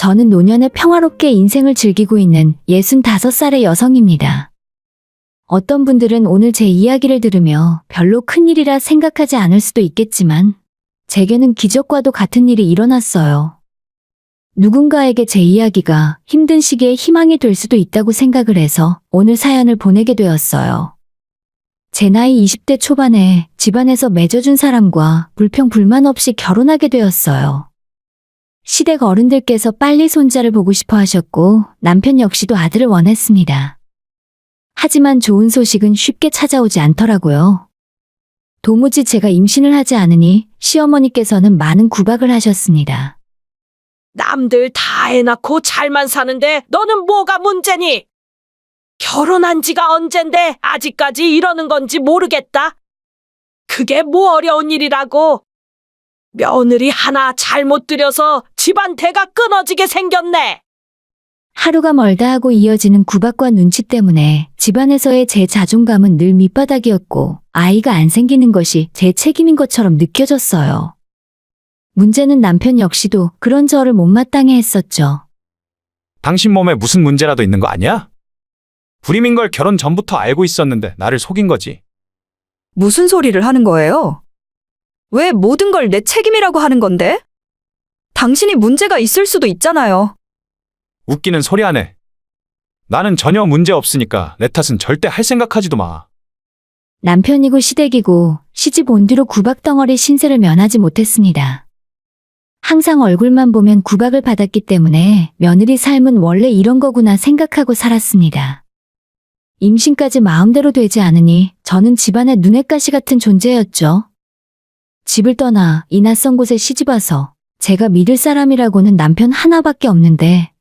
저는 노년에 평화롭게 인생을 즐기고 있는 65살의 여성입니다. 어떤 분들은 오늘 제 이야기를 들으며 별로 큰일이라 생각하지 않을 수도 있겠지만 제게는 기적과도 같은 일이 일어났어요. 누군가에게 제 이야기가 힘든 시기에 희망이 될 수도 있다고 생각을 해서 오늘 사연을 보내게 되었어요. 제 나이 20대 초반에 집안에서 맺어준 사람과 불평불만 없이 결혼하게 되었어요. 시댁 어른들께서 빨리 손자를 보고 싶어 하셨고 남편 역시도 아들을 원했습니다. 하지만 좋은 소식은 쉽게 찾아오지 않더라고요. 도무지 제가 임신을 하지 않으니 시어머니께서는 많은 구박을 하셨습니다. 남들 다 해놓고 잘만 사는데 너는 뭐가 문제니? 결혼한 지가 언젠데 아직까지 이러는 건지 모르겠다. 그게 뭐 어려운 일이라고. 며느리 하나 잘못 들여서 집안 대가 끊어지게 생겼네. 하루가 멀다 하고 이어지는 구박과 눈치 때문에 집안에서의 제 자존감은 늘 밑바닥이었고 아이가 안 생기는 것이 제 책임인 것처럼 느껴졌어요. 문제는 남편 역시도 그런 저를 못마땅해 했었죠. 당신 몸에 무슨 문제라도 있는 거 아니야? 불임인 걸 결혼 전부터 알고 있었는데 나를 속인 거지. 무슨 소리를 하는 거예요? 왜 모든 걸 내 책임이라고 하는 건데? 당신이 문제가 있을 수도 있잖아요. 웃기는 소리 하네. 나는 전혀 문제 없으니까 내 탓은 절대 할 생각하지도 마. 남편이고 시댁이고 시집 온 뒤로 구박덩어리 신세를 면하지 못했습니다. 항상 얼굴만 보면 구박을 받았기 때문에 며느리 삶은 원래 이런 거구나 생각하고 살았습니다. 임신까지 마음대로 되지 않으니 저는 집안의 눈엣가시 같은 존재였죠. 집을 떠나 이 낯선 곳에 시집와서 제가 믿을 사람이라고는 남편 하나밖에 없는데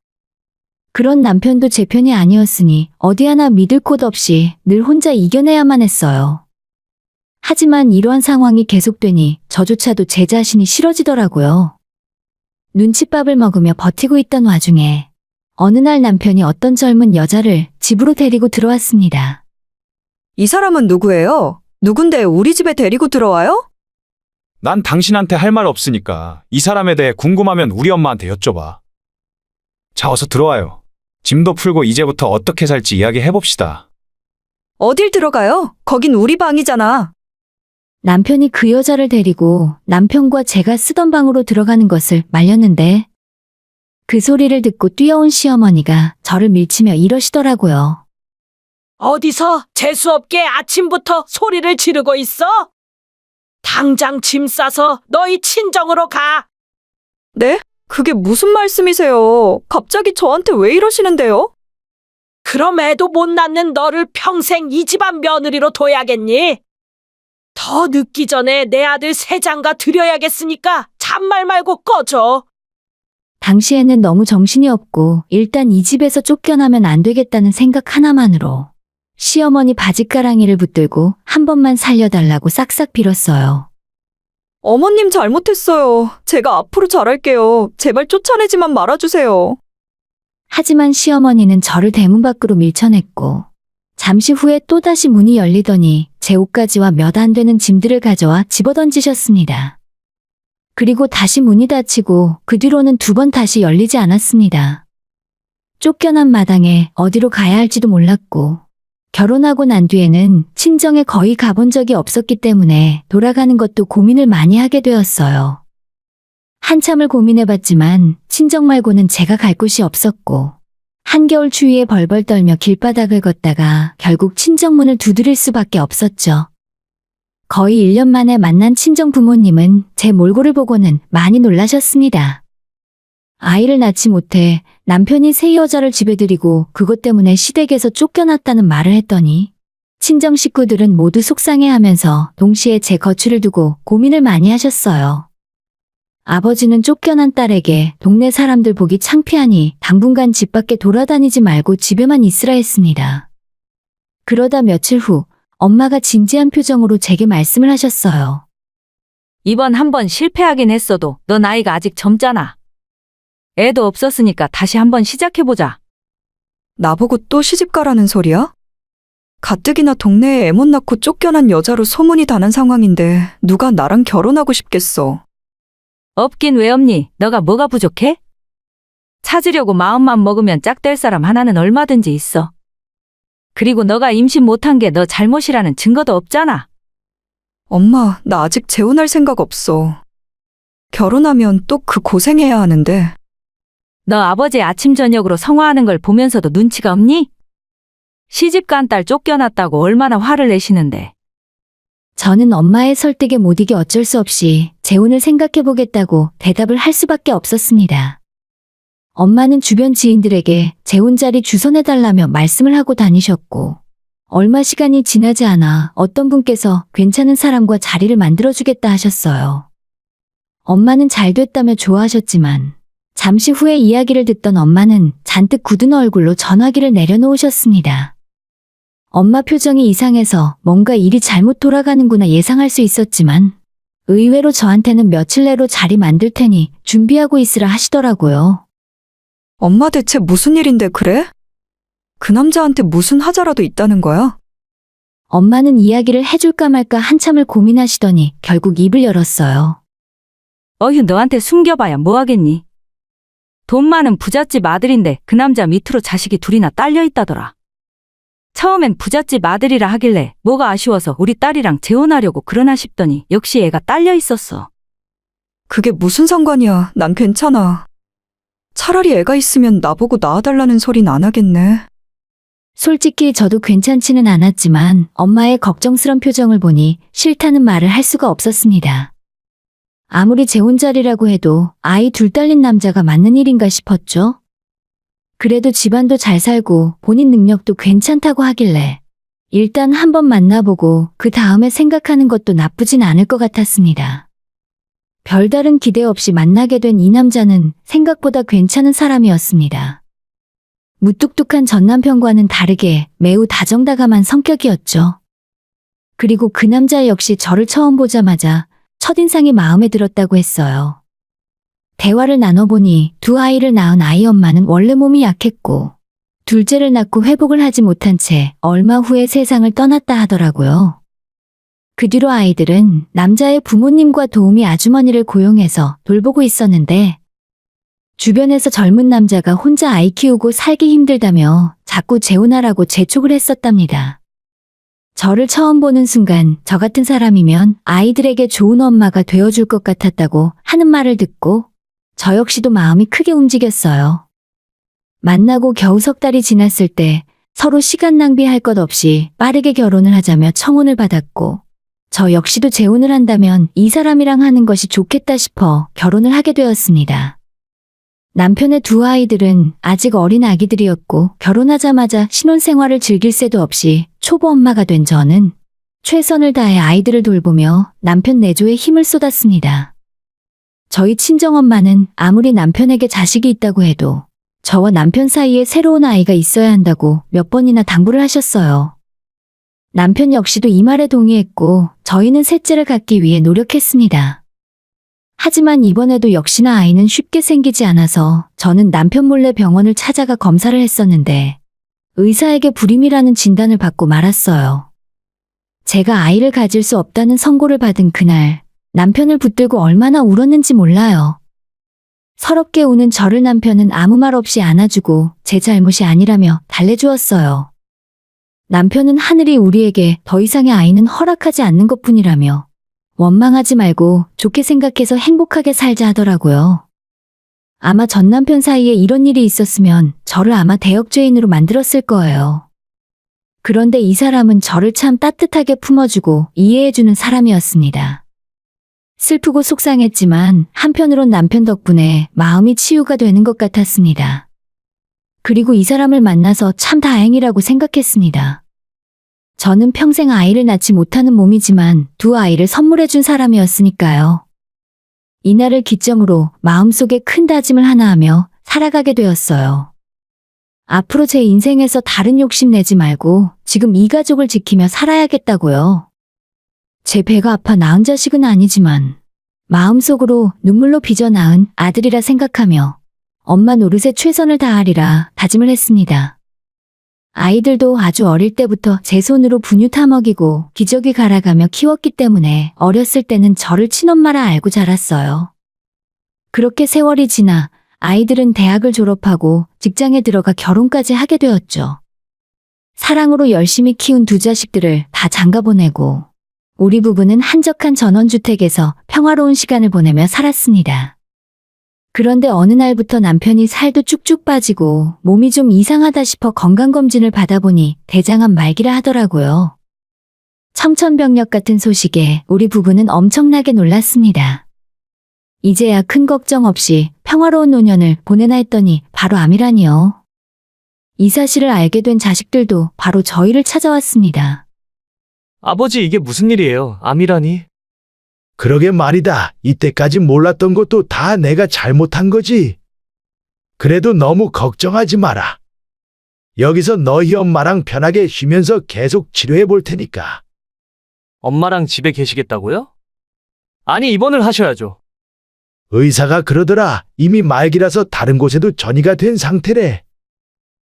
그런 남편도 제 편이 아니었으니 어디 하나 믿을 곳 없이 늘 혼자 이겨내야만 했어요. 하지만 이러한 상황이 계속되니 저조차도 제 자신이 싫어지더라고요. 눈칫밥을 먹으며 버티고 있던 와중에 어느 날 남편이 어떤 젊은 여자를 집으로 데리고 들어왔습니다. 이 사람은 누구예요? 누군데 우리 집에 데리고 들어와요? 난 당신한테 할 말 없으니까 이 사람에 대해 궁금하면 우리 엄마한테 여쭤봐. 자, 어서 들어와요. 짐도 풀고 이제부터 어떻게 살지 이야기해봅시다. 어딜 들어가요? 거긴 우리 방이잖아. 남편이 그 여자를 데리고 남편과 제가 쓰던 방으로 들어가는 것을 말렸는데 그 소리를 듣고 뛰어온 시어머니가 저를 밀치며 이러시더라고요. 어디서 재수없게 아침부터 소리를 지르고 있어? 당장 짐 싸서 너희 친정으로 가. 네? 그게 무슨 말씀이세요? 갑자기 저한테 왜 이러시는데요? 그럼 애도 못 낳는 너를 평생 이 집안 며느리로 둬야겠니? 더 늦기 전에 내 아들 세장가 드려야겠으니까 잔말 말고 꺼져. 당시에는 너무 정신이 없고 일단 이 집에서 쫓겨나면 안 되겠다는 생각 하나만으로 시어머니 바짓가랑이를 붙들고 한 번만 살려달라고 싹싹 빌었어요. 어머님 잘못했어요. 제가 앞으로 잘할게요. 제발 쫓아내지만 말아주세요. 하지만 시어머니는 저를 대문 밖으로 밀쳐냈고 잠시 후에 또다시 문이 열리더니 제 옷가지와 몇 안 되는 짐들을 가져와 집어던지셨습니다. 그리고 다시 문이 닫히고 그 뒤로는 2번 다시 열리지 않았습니다. 쫓겨난 마당에 어디로 가야 할지도 몰랐고 결혼하고 난 뒤에는 친정에 거의 가본 적이 없었기 때문에 돌아가는 것도 고민을 많이 하게 되었어요. 한참을 고민해봤지만 친정 말고는 제가 갈 곳이 없었고 한겨울 추위에 벌벌 떨며 길바닥을 걷다가 결국 친정 문을 두드릴 수밖에 없었죠. 거의 1년 만에 만난 친정 부모님은 제 몰골을 보고는 많이 놀라셨습니다. 아이를 낳지 못해 남편이 새 여자를 집에 들이고 그것 때문에 시댁에서 쫓겨났다는 말을 했더니 친정 식구들은 모두 속상해하면서 동시에 제 거취를 두고 고민을 많이 하셨어요. 아버지는 쫓겨난 딸에게 동네 사람들 보기 창피하니 당분간 집 밖에 돌아다니지 말고 집에만 있으라 했습니다. 그러다 며칠 후 엄마가 진지한 표정으로 제게 말씀을 하셨어요. 이번 한 번 실패하긴 했어도 너 나이가 아직 젊잖아. 애도 없었으니까 다시 한번 시작해보자. 나보고 또 시집가라는 소리야? 가뜩이나 동네에 애 못 낳고 쫓겨난 여자로 소문이 다는 상황인데 누가 나랑 결혼하고 싶겠어. 없긴 왜 없니? 너가 뭐가 부족해? 찾으려고 마음만 먹으면 짝될 사람 하나는 얼마든지 있어. 그리고 너가 임신 못한 게 너 잘못이라는 증거도 없잖아. 엄마, 나 아직 재혼할 생각 없어. 결혼하면 또 그 고생해야 하는데. 너 아버지 아침 저녁으로 성화하는 걸 보면서도 눈치가 없니? 시집간 딸 쫓겨났다고 얼마나 화를 내시는데. 저는 엄마의 설득에 못 이겨 어쩔 수 없이 재혼을 생각해보겠다고 대답을 할 수밖에 없었습니다. 엄마는 주변 지인들에게 재혼 자리 주선해달라며 말씀을 하고 다니셨고, 얼마 시간이 지나지 않아 어떤 분께서 괜찮은 사람과 자리를 만들어주겠다 하셨어요. 엄마는 잘 됐다며 좋아하셨지만, 잠시 후에 이야기를 듣던 엄마는 잔뜩 굳은 얼굴로 전화기를 내려놓으셨습니다. 엄마 표정이 이상해서 뭔가 일이 잘못 돌아가는구나 예상할 수 있었지만 의외로 저한테는 며칠 내로 자리 만들 테니 준비하고 있으라 하시더라고요. 엄마 대체 무슨 일인데 그래? 그 남자한테 무슨 하자라도 있다는 거야? 엄마는 이야기를 해줄까 말까 한참을 고민하시더니 결국 입을 열었어요. 어휴, 너한테 숨겨봐야 뭐하겠니? 돈 많은 부잣집 아들인데 그 남자 밑으로 자식이 둘이나 딸려 있다더라. 처음엔 부잣집 아들이라 하길래 뭐가 아쉬워서 우리 딸이랑 재혼하려고 그러나 싶더니 역시 애가 딸려 있었어. 그게 무슨 상관이야. 난 괜찮아. 차라리 애가 있으면 나보고 낳아달라는 소린 안 하겠네. 솔직히 저도 괜찮지는 않았지만 엄마의 걱정스런 표정을 보니 싫다는 말을 할 수가 없었습니다. 아무리 재혼 자리라고 해도 아이 둘 딸린 남자가 맞는 일인가 싶었죠. 그래도 집안도 잘 살고 본인 능력도 괜찮다고 하길래 일단 한번 만나보고 그 다음에 생각하는 것도 나쁘진 않을 것 같았습니다. 별다른 기대 없이 만나게 된 이 남자는 생각보다 괜찮은 사람이었습니다. 무뚝뚝한 전 남편과는 다르게 매우 다정다감한 성격이었죠. 그리고 그 남자 역시 저를 처음 보자마자 첫인상이 마음에 들었다고 했어요. 대화를 나눠보니 두 아이를 낳은 아이 엄마는 원래 몸이 약했고 둘째를 낳고 회복을 하지 못한 채 얼마 후에 세상을 떠났다 하더라고요. 그 뒤로 아이들은 남자의 부모님과 도우미 아주머니를 고용해서 돌보고 있었는데 주변에서 젊은 남자가 혼자 아이 키우고 살기 힘들다며 자꾸 재혼하라고 재촉을 했었답니다. 저를 처음 보는 순간 저 같은 사람이면 아이들에게 좋은 엄마가 되어줄 것 같았다고 하는 말을 듣고 저 역시도 마음이 크게 움직였어요. 만나고 겨우 석 달이 지났을 때 서로 시간 낭비할 것 없이 빠르게 결혼을 하자며 청혼을 받았고 저 역시도 재혼을 한다면 이 사람이랑 하는 것이 좋겠다 싶어 결혼을 하게 되었습니다. 남편의 두 아이들은 아직 어린 아기들이었고 결혼하자마자 신혼생활을 즐길 새도 없이 초보 엄마가 된 저는 최선을 다해 아이들을 돌보며 남편 내조에 힘을 쏟았습니다. 저희 친정엄마는 아무리 남편에게 자식이 있다고 해도 저와 남편 사이에 새로운 아이가 있어야 한다고 몇 번이나 당부를 하셨어요. 남편 역시도 이 말에 동의했고 저희는 셋째를 갖기 위해 노력했습니다. 하지만 이번에도 역시나 아이는 쉽게 생기지 않아서 저는 남편 몰래 병원을 찾아가 검사를 했었는데 의사에게 불임이라는 진단을 받고 말았어요. 제가 아이를 가질 수 없다는 선고를 받은 그날 남편을 붙들고 얼마나 울었는지 몰라요. 서럽게 우는 저를 남편은 아무 말 없이 안아주고 제 잘못이 아니라며 달래주었어요. 남편은 하늘이 우리에게 더 이상의 아이는 허락하지 않는 것뿐이라며 원망하지 말고 좋게 생각해서 행복하게 살자 하더라고요. 아마 전 남편 사이에 이런 일이 있었으면 저를 아마 대역죄인으로 만들었을 거예요. 그런데 이 사람은 저를 참 따뜻하게 품어주고 이해해주는 사람이었습니다. 슬프고 속상했지만 한편으론 남편 덕분에 마음이 치유가 되는 것 같았습니다. 그리고 이 사람을 만나서 참 다행이라고 생각했습니다. 저는 평생 아이를 낳지 못하는 몸이지만 두 아이를 선물해준 사람이었으니까요. 이날을 기점으로 마음속에 큰 다짐을 하나 하며 살아가게 되었어요. 앞으로 제 인생에서 다른 욕심 내지 말고 지금 이 가족을 지키며 살아야겠다고요. 제 배가 아파 낳은 자식은 아니지만 마음속으로 눈물로 빚어 낳은 아들이라 생각하며 엄마 노릇에 최선을 다하리라 다짐을 했습니다. 아이들도 아주 어릴 때부터 제 손으로 분유 타먹이고 기저귀 갈아가며 키웠기 때문에 어렸을 때는 저를 친엄마라 알고 자랐어요. 그렇게 세월이 지나 아이들은 대학을 졸업하고 직장에 들어가 결혼까지 하게 되었죠. 사랑으로 열심히 키운 두 자식들을 다 장가 보내고 우리 부부는 한적한 전원주택에서 평화로운 시간을 보내며 살았습니다. 그런데 어느 날부터 남편이 살도 쭉쭉 빠지고 몸이 좀 이상하다 싶어 건강검진을 받아보니 대장암 말기라 하더라고요. 청천벽력 같은 소식에 우리 부부는 엄청나게 놀랐습니다. 이제야 큰 걱정 없이 평화로운 노년을 보내나 했더니 바로 암이라니요. 이 사실을 알게 된 자식들도 바로 저희를 찾아왔습니다. 아버지, 이게 무슨 일이에요? 암이라니? 그러게 말이다. 이때까지 몰랐던 것도 다 내가 잘못한 거지. 그래도 너무 걱정하지 마라. 여기서 너희 엄마랑 편하게 쉬면서 계속 치료해 볼 테니까. 엄마랑 집에 계시겠다고요? 아니, 입원을 하셔야죠. 의사가 그러더라. 이미 말기라서 다른 곳에도 전이가 된 상태래.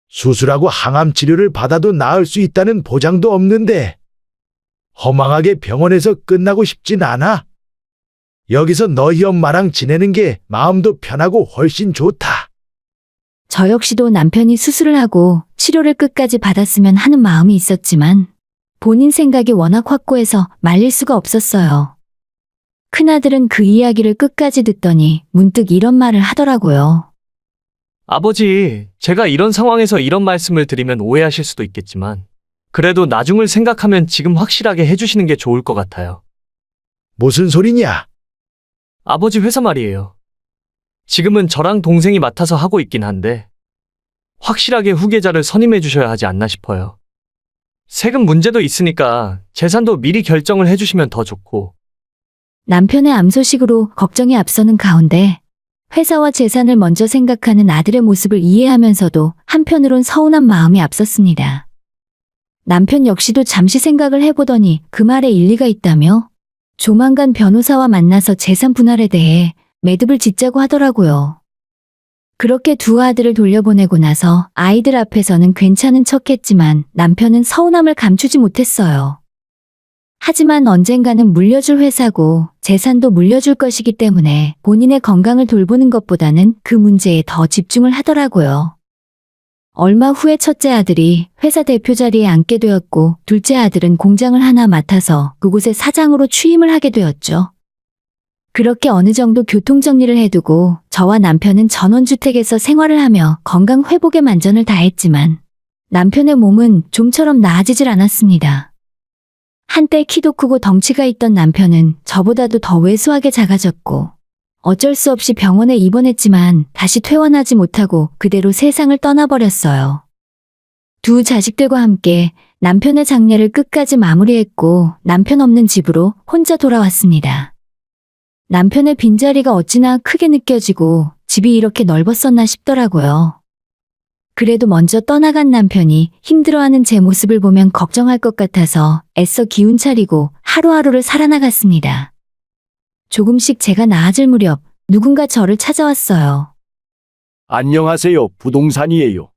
수술하고 항암 치료를 받아도 나을 수 있다는 보장도 없는데 허망하게 병원에서 끝나고 싶진 않아. 여기서 너희 엄마랑 지내는 게 마음도 편하고 훨씬 좋다. 저 역시도 남편이 수술을 하고 치료를 끝까지 받았으면 하는 마음이 있었지만 본인 생각이 워낙 확고해서 말릴 수가 없었어요. 큰아들은 그 이야기를 끝까지 듣더니 문득 이런 말을 하더라고요. 아버지, 제가 이런 상황에서 이런 말씀을 드리면 오해하실 수도 있겠지만 그래도 나중을 생각하면 지금 확실하게 해주시는 게 좋을 것 같아요. 무슨 소리냐? 아버지 회사 말이에요. 지금은 저랑 동생이 맡아서 하고 있긴 한데 확실하게 후계자를 선임해 주셔야 하지 않나 싶어요. 세금 문제도 있으니까 재산도 미리 결정을 해주시면 더 좋고. 남편의 암 소식으로 걱정이 앞서는 가운데 회사와 재산을 먼저 생각하는 아들의 모습을 이해하면서도 한편으론 서운한 마음이 앞섰습니다. 남편 역시도 잠시 생각을 해보더니 그 말에 일리가 있다며 조만간 변호사와 만나서 재산 분할에 대해 매듭을 짓자고 하더라고요. 그렇게 두 아들을 돌려보내고 나서 아이들 앞에서는 괜찮은 척했지만 남편은 서운함을 감추지 못했어요. 하지만 언젠가는 물려줄 회사고 재산도 물려줄 것이기 때문에 본인의 건강을 돌보는 것보다는 그 문제에 더 집중을 하더라고요. 얼마 후에 첫째 아들이 회사 대표 자리에 앉게 되었고 둘째 아들은 공장을 하나 맡아서 그곳의 사장으로 취임을 하게 되었죠. 그렇게 어느 정도 교통정리를 해두고 저와 남편은 전원주택에서 생활을 하며 건강 회복에 만전을 다했지만 남편의 몸은 좀처럼 나아지질 않았습니다. 한때 키도 크고 덩치가 있던 남편은 저보다도 더 왜소하게 작아졌고 어쩔 수 없이 병원에 입원했지만 다시 퇴원하지 못하고 그대로 세상을 떠나버렸어요. 두 자식들과 함께 남편의 장례를 끝까지 마무리했고 남편 없는 집으로 혼자 돌아왔습니다. 남편의 빈자리가 어찌나 크게 느껴지고 집이 이렇게 넓었었나 싶더라고요. 그래도 먼저 떠나간 남편이 힘들어하는 제 모습을 보면 걱정할 것 같아서 애써 기운 차리고 하루하루를 살아나갔습니다. 조금씩 제가 나아질 무렵 누군가 저를 찾아왔어요. 안녕하세요. 부동산이에요.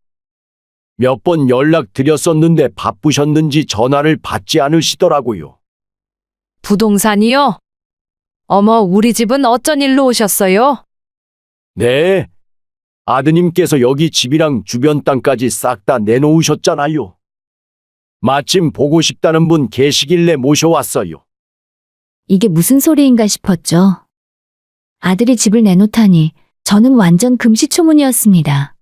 몇 번 연락드렸었는데 바쁘셨는지 전화를 받지 않으시더라고요. 부동산이요? 어머, 우리 집은 어쩐 일로 오셨어요? 네. 아드님께서 여기 집이랑 주변 땅까지 싹 다 내놓으셨잖아요. 마침 보고 싶다는 분 계시길래 모셔왔어요. 이게 무슨 소리인가 싶었죠. 아들이 집을 내놓다니 저는 완전 금시초문이었습니다.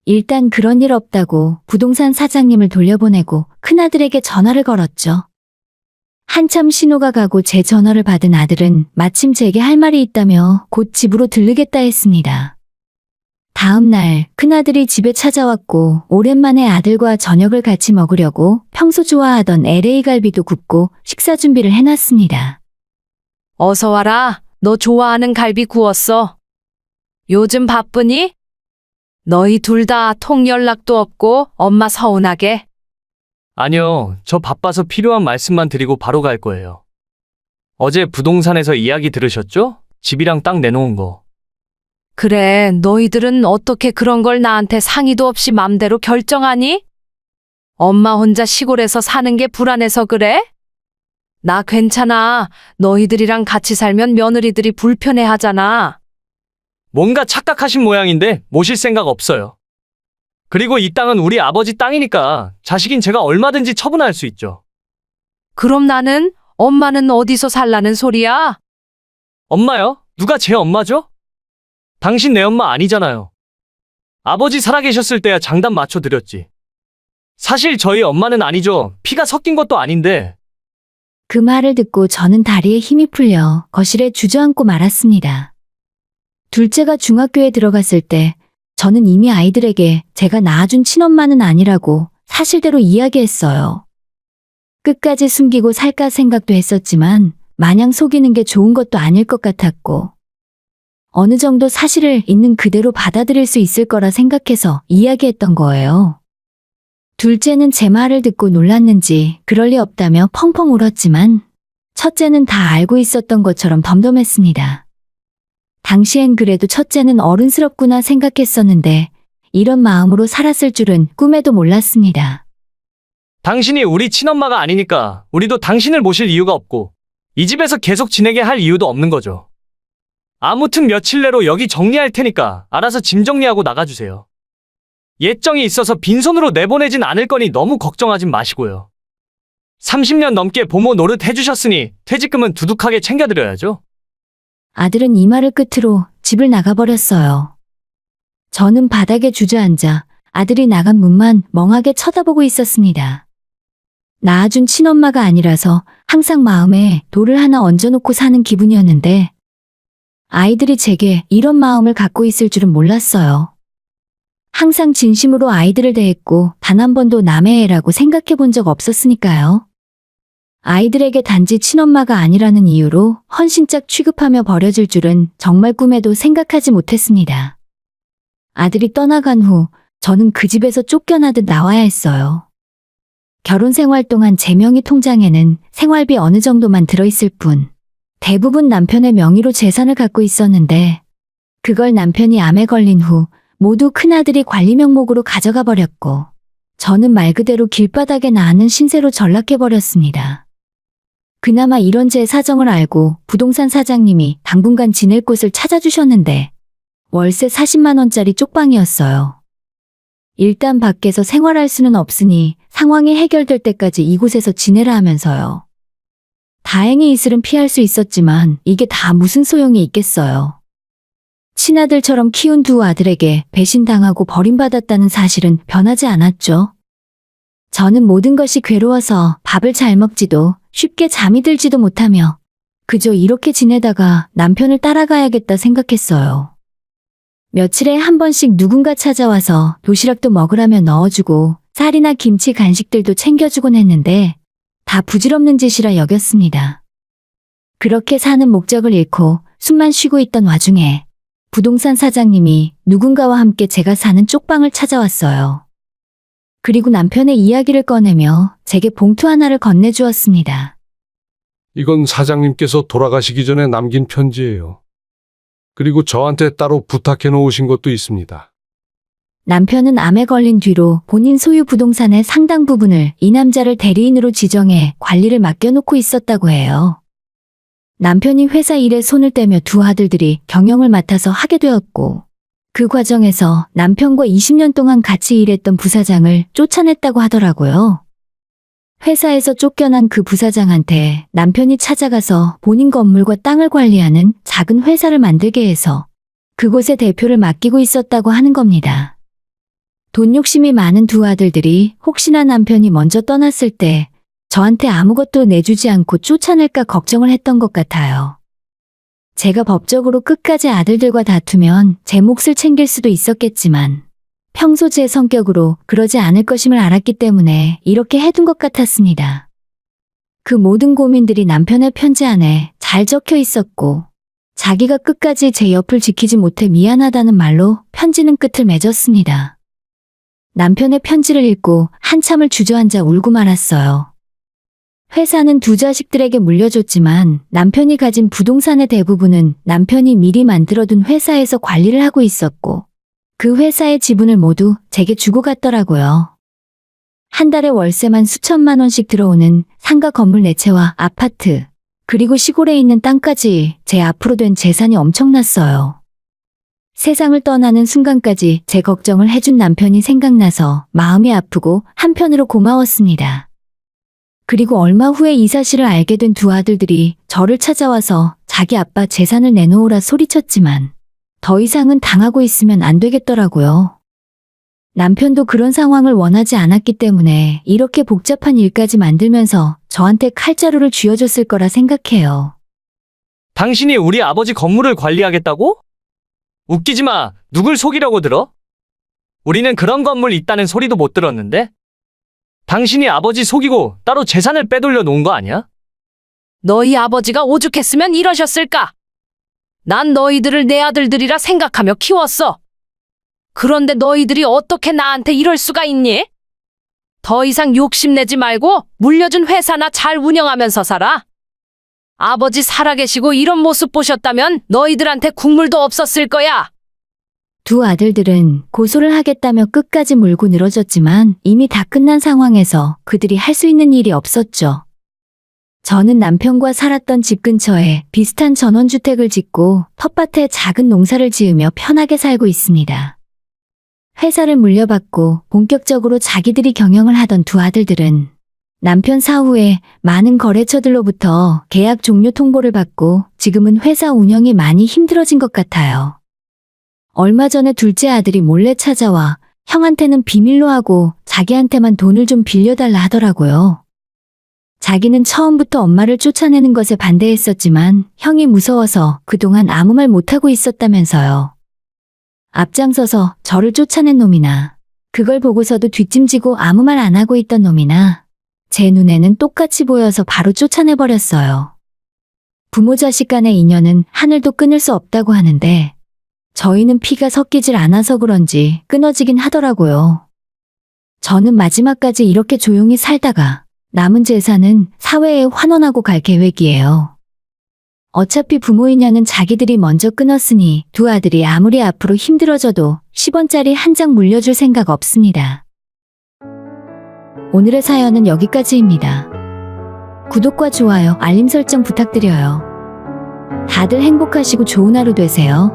일단 그런 일 없다고 부동산 사장님을 돌려보내고 큰아들에게 전화를 걸었죠. 한참 신호가 가고 제 전화를 받은 아들은 마침 제게 할 말이 있다며 곧 집으로 들르겠다 했습니다. 다음 날 큰아들이 집에 찾아왔고 오랜만에 아들과 저녁을 같이 먹으려고 평소 좋아하던 LA 갈비도 굽고 식사 준비를 해놨습니다. 어서 와라. 너 좋아하는 갈비 구웠어. 요즘 바쁘니? 너희 둘 다 통 연락도 없고 엄마 서운하게. 아니요, 저 바빠서 필요한 말씀만 드리고 바로 갈 거예요. 어제 부동산에서 이야기 들으셨죠? 집이랑 땅 내놓은 거. 그래, 너희들은 어떻게 그런 걸 나한테 상의도 없이 맘대로 결정하니? 엄마 혼자 시골에서 사는 게 불안해서 그래? 나 괜찮아. 너희들이랑 같이 살면 며느리들이 불편해하잖아. 뭔가 착각하신 모양인데 모실 생각 없어요. 그리고 이 땅은 우리 아버지 땅이니까 자식인 제가 얼마든지 처분할 수 있죠. 그럼 나는 엄마는 어디서 살라는 소리야? 엄마요? 누가 제 엄마죠? 당신 내 엄마 아니잖아요. 아버지 살아계셨을 때야 장단 맞춰드렸지. 사실 저희 엄마는 아니죠. 피가 섞인 것도 아닌데. 그 말을 듣고 저는 다리에 힘이 풀려 거실에 주저앉고 말았습니다. 둘째가 중학교에 들어갔을 때 저는 이미 아이들에게 제가 낳아준 친엄마는 아니라고 사실대로 이야기했어요. 끝까지 숨기고 살까 생각도 했었지만 마냥 속이는 게 좋은 것도 아닐 것 같았고 어느 정도 사실을 있는 그대로 받아들일 수 있을 거라 생각해서 이야기했던 거예요. 둘째는 제 말을 듣고 놀랐는지 그럴 리 없다며 펑펑 울었지만 첫째는 다 알고 있었던 것처럼 덤덤했습니다. 당시엔 그래도 첫째는 어른스럽구나 생각했었는데 이런 마음으로 살았을 줄은 꿈에도 몰랐습니다. 당신이 우리 친엄마가 아니니까 우리도 당신을 모실 이유가 없고 이 집에서 계속 지내게 할 이유도 없는 거죠. 아무튼 며칠 내로 여기 정리할 테니까 알아서 짐 정리하고 나가주세요. 예정이 있어서 빈손으로 내보내진 않을 거니 너무 걱정하진 마시고요. 30년 넘게 부모 노릇 해주셨으니 퇴직금은 두둑하게 챙겨드려야죠. 아들은 이 말을 끝으로 집을 나가버렸어요. 저는 바닥에 주저앉아 아들이 나간 문만 멍하게 쳐다보고 있었습니다. 낳아준 친엄마가 아니라서 항상 마음에 돌을 하나 얹어놓고 사는 기분이었는데 아이들이 제게 이런 마음을 갖고 있을 줄은 몰랐어요. 항상 진심으로 아이들을 대했고 단 한 번도 남의 애라고 생각해 본 적 없었으니까요. 아이들에게 단지 친엄마가 아니라는 이유로 헌신짝 취급하며 버려질 줄은 정말 꿈에도 생각하지 못했습니다. 아들이 떠나간 후 저는 그 집에서 쫓겨나듯 나와야 했어요. 결혼 생활 동안 제 명의 통장에는 생활비 어느 정도만 들어있을 뿐 대부분 남편의 명의로 재산을 갖고 있었는데 그걸 남편이 암에 걸린 후 모두 큰아들이 관리 명목으로 가져가 버렸고 저는 말 그대로 길바닥에 나앉는 신세로 전락해버렸습니다. 그나마 이런 제 사정을 알고 부동산 사장님이 당분간 지낼 곳을 찾아주셨는데 월세 40만 원짜리 쪽방이었어요. 일단 밖에서 생활할 수는 없으니 상황이 해결될 때까지 이곳에서 지내라 하면서요. 다행히 이슬은 피할 수 있었지만 이게 다 무슨 소용이 있겠어요. 친아들처럼 키운 두 아들에게 배신당하고 버림받았다는 사실은 변하지 않았죠. 저는 모든 것이 괴로워서 밥을 잘 먹지도 쉽게 잠이 들지도 못하며 그저 이렇게 지내다가 남편을 따라가야겠다 생각했어요. 며칠에 한 번씩 누군가 찾아와서 도시락도 먹으라며 넣어주고 쌀이나 김치 간식들도 챙겨주곤 했는데 다 부질없는 짓이라 여겼습니다. 그렇게 사는 목적을 잃고 숨만 쉬고 있던 와중에 부동산 사장님이 누군가와 함께 제가 사는 쪽방을 찾아왔어요. 그리고 남편의 이야기를 꺼내며 제게 봉투 하나를 건네주었습니다. 이건 사장님께서 돌아가시기 전에 남긴 편지예요. 그리고 저한테 따로 부탁해 놓으신 것도 있습니다. 남편은 암에 걸린 뒤로 본인 소유 부동산의 상당 부분을 이 남자를 대리인으로 지정해 관리를 맡겨놓고 있었다고 해요. 남편이 회사 일에 손을 떼며 두 아들들이 경영을 맡아서 하게 되었고 그 과정에서 남편과 20년 동안 같이 일했던 부사장을 쫓아냈다고 하더라고요. 회사에서 쫓겨난 그 부사장한테 남편이 찾아가서 본인 건물과 땅을 관리하는 작은 회사를 만들게 해서 그곳의 대표를 맡기고 있었다고 하는 겁니다. 돈 욕심이 많은 두 아들들이 혹시나 남편이 먼저 떠났을 때 저한테 아무것도 내주지 않고 쫓아낼까 걱정을 했던 것 같아요. 제가 법적으로 끝까지 아들들과 다투면 제 몫을 챙길 수도 있었겠지만 평소 제 성격으로 그러지 않을 것임을 알았기 때문에 이렇게 해둔 것 같았습니다. 그 모든 고민들이 남편의 편지 안에 잘 적혀 있었고 자기가 끝까지 제 옆을 지키지 못해 미안하다는 말로 편지는 끝을 맺었습니다. 남편의 편지를 읽고 한참을 주저앉아 울고 말았어요. 회사는 두 자식들에게 물려줬지만 남편이 가진 부동산의 대부분은 남편이 미리 만들어둔 회사에서 관리를 하고 있었고 그 회사의 지분을 모두 제게 주고 갔더라고요. 한 달에 월세만 수천만 원씩 들어오는 상가 건물 4채와 아파트, 그리고 시골에 있는 땅까지 제 앞으로 된 재산이 엄청났어요. 세상을 떠나는 순간까지 제 걱정을 해준 남편이 생각나서 마음이 아프고 한편으로 고마웠습니다. 그리고 얼마 후에 이 사실을 알게 된 두 아들들이 저를 찾아와서 자기 아빠 재산을 내놓으라 소리쳤지만 더 이상은 당하고 있으면 안 되겠더라고요. 남편도 그런 상황을 원하지 않았기 때문에 이렇게 복잡한 일까지 만들면서 저한테 칼자루를 쥐어줬을 거라 생각해요. 당신이 우리 아버지 건물을 관리하겠다고? 웃기지 마. 누굴 속이려고 들어? 우리는 그런 건물 있다는 소리도 못 들었는데? 당신이 아버지 속이고 따로 재산을 빼돌려 놓은 거 아니야? 너희 아버지가 오죽했으면 이러셨을까? 난 너희들을 내 아들들이라 생각하며 키웠어. 그런데 너희들이 어떻게 나한테 이럴 수가 있니? 더 이상 욕심내지 말고 물려준 회사나 잘 운영하면서 살아. 아버지 살아계시고 이런 모습 보셨다면 너희들한테 국물도 없었을 거야. 두 아들들은 고소를 하겠다며 끝까지 물고 늘어졌지만 이미 다 끝난 상황에서 그들이 할 수 있는 일이 없었죠. 저는 남편과 살았던 집 근처에 비슷한 전원주택을 짓고 텃밭에 작은 농사를 지으며 편하게 살고 있습니다. 회사를 물려받고 본격적으로 자기들이 경영을 하던 두 아들들은 남편 사후에 많은 거래처들로부터 계약 종료 통보를 받고 지금은 회사 운영이 많이 힘들어진 것 같아요. 얼마 전에 둘째 아들이 몰래 찾아와 형한테는 비밀로 하고 자기한테만 돈을 좀 빌려달라 하더라고요. 자기는 처음부터 엄마를 쫓아내는 것에 반대했었지만 형이 무서워서 그동안 아무 말 못하고 있었다면서요. 앞장서서 저를 쫓아낸 놈이나 그걸 보고서도 뒷짐지고 아무 말 안 하고 있던 놈이나 제 눈에는 똑같이 보여서 바로 쫓아내버렸어요. 부모 자식 간의 인연은 하늘도 끊을 수 없다고 하는데 저희는 피가 섞이질 않아서 그런지 끊어지긴 하더라고요. 저는 마지막까지 이렇게 조용히 살다가 남은 재산은 사회에 환원하고 갈 계획이에요. 어차피 부모 인연은 자기들이 먼저 끊었으니 두 아들이 아무리 앞으로 힘들어져도 10원짜리 한 장 물려줄 생각 없습니다. 오늘의 사연은 여기까지입니다. 구독과 좋아요, 알림 설정 부탁드려요. 다들 행복하시고 좋은 하루 되세요.